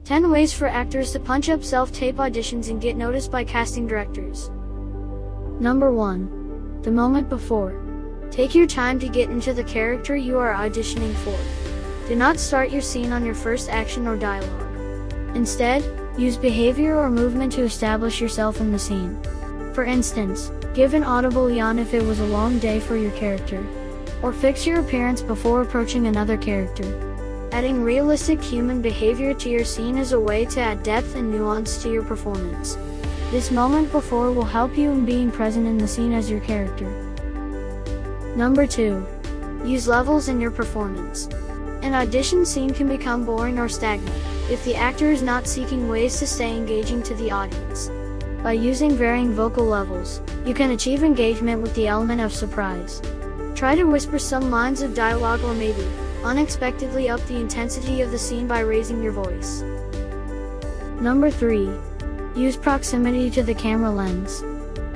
10 ways for actors to punch up self-tape auditions and get noticed by casting directors. Number 1. The moment before. Take your time to get into the character you are auditioning for. Do not start your scene on your first action or dialogue. Instead, use behavior or movement to establish yourself in the scene. For instance, give an audible yawn if it was a long day for your character. Or fix your appearance before approaching another character. Adding realistic human behavior to your scene is a way to add depth and nuance to your performance. This moment before will help you in being present in the scene as your character. Number 2. Use levels in your performance. An audition scene can become boring or stagnant if the actor is not seeking ways to stay engaging to the audience. By using varying vocal levels, you can achieve engagement with the element of surprise. Try to whisper some lines of dialogue or maybe unexpectedly up the intensity of the scene by raising your voice. Number 3. Use proximity to the camera lens.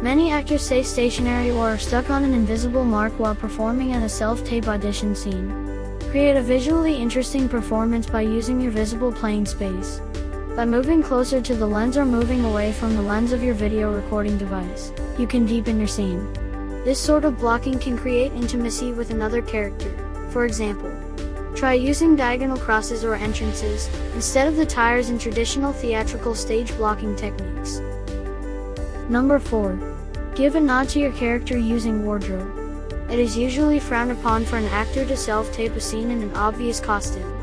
Many actors stay stationary or are stuck on an invisible mark while performing in a self-tape audition scene. Create a visually interesting performance by using your visible playing space. By moving closer to the lens or moving away from the lens of your video recording device, you can deepen your scene. This sort of blocking can create intimacy with another character. For example, try using diagonal crosses or entrances, instead of the tires in traditional theatrical stage blocking techniques. Number 4. Give a nod to your character using wardrobe. It is usually frowned upon for an actor to self-tape a scene in an obvious costume.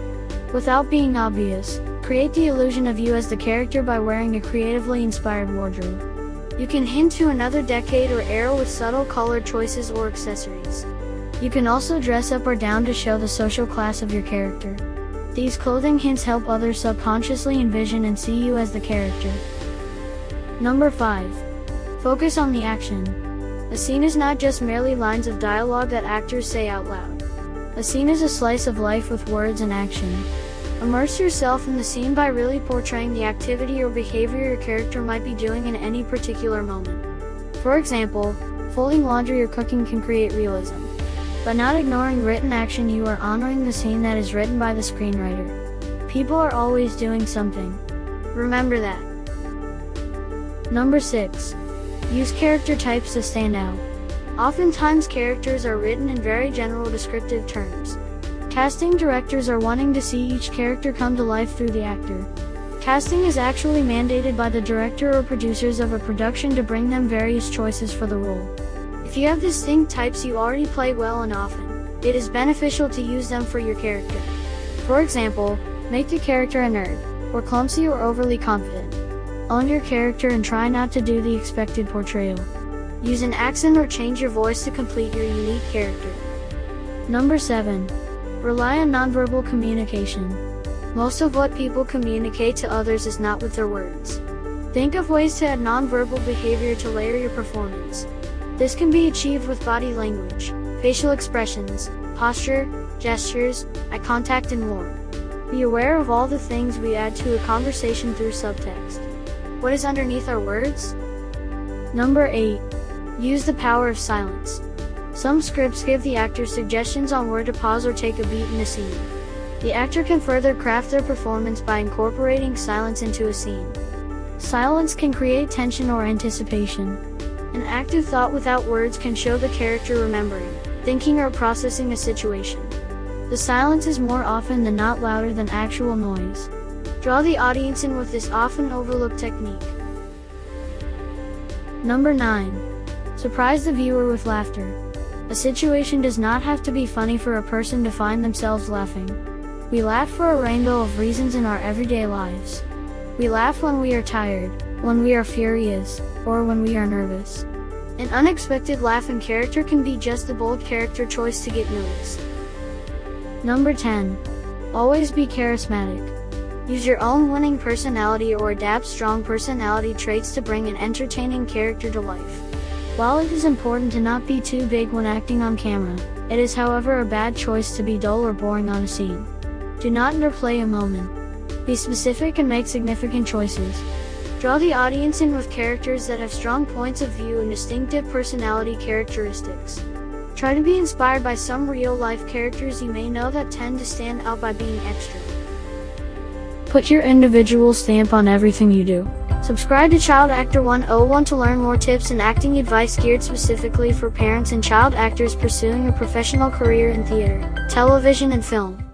Without being obvious, create the illusion of you as the character by wearing a creatively inspired wardrobe. You can hint to another decade or era with subtle color choices or accessories. You can also dress up or down to show the social class of your character. These clothing hints help others subconsciously envision and see you as the character. Number 5. Focus on the action. A scene is not just merely lines of dialogue that actors say out loud. A scene is a slice of life with words and action. Immerse yourself in the scene by really portraying the activity or behavior your character might be doing in any particular moment. For example, folding laundry or cooking can create realism. By not ignoring written action, you are honoring the scene that is written by the screenwriter. People are always doing something. Remember that. Number 6. Use character types to stand out. Oftentimes characters are written in very general descriptive terms. Casting directors are wanting to see each character come to life through the actor. Casting is actually mandated by the director or producers of a production to bring them various choices for the role. If you have distinct types you already play well and often, it is beneficial to use them for your character. For example, make the character a nerd, or clumsy or overly confident. Own your character and try not to do the expected portrayal. Use an accent or change your voice to complete your unique character. Number 7. Rely on nonverbal communication. Most of what people communicate to others is not with their words. Think of ways to add nonverbal behavior to layer your performance. This can be achieved with body language, facial expressions, posture, gestures, eye contact, and more. Be aware of all the things we add to a conversation through subtext. What is underneath our words? Number 8. Use the power of silence. Some scripts give the actor suggestions on where to pause or take a beat in a scene. The actor can further craft their performance by incorporating silence into a scene. Silence can create tension or anticipation. An active thought without words can show the character remembering, thinking, or processing a situation. The silence is more often than not louder than actual noise. Draw the audience in with this often overlooked technique. Number 9. Surprise the viewer with laughter. A situation does not have to be funny for a person to find themselves laughing. We laugh for a rainbow of reasons in our everyday lives. We laugh when we are tired, when we are furious, or when we are nervous. An unexpected laugh in character can be just the bold character choice to get noticed. Number 10. Always be charismatic. Use your own winning personality or adapt strong personality traits to bring an entertaining character to life. While it is important to not be too big when acting on camera, it is however a bad choice to be dull or boring on a scene. Do not underplay a moment. Be specific and make significant choices. Draw the audience in with characters that have strong points of view and distinctive personality characteristics. Try to be inspired by some real-life characters you may know that tend to stand out by being extra. Put your individual stamp on everything you do. Subscribe to Child Actor 101 to learn more tips and acting advice geared specifically for parents and child actors pursuing a professional career in theater, television, and film.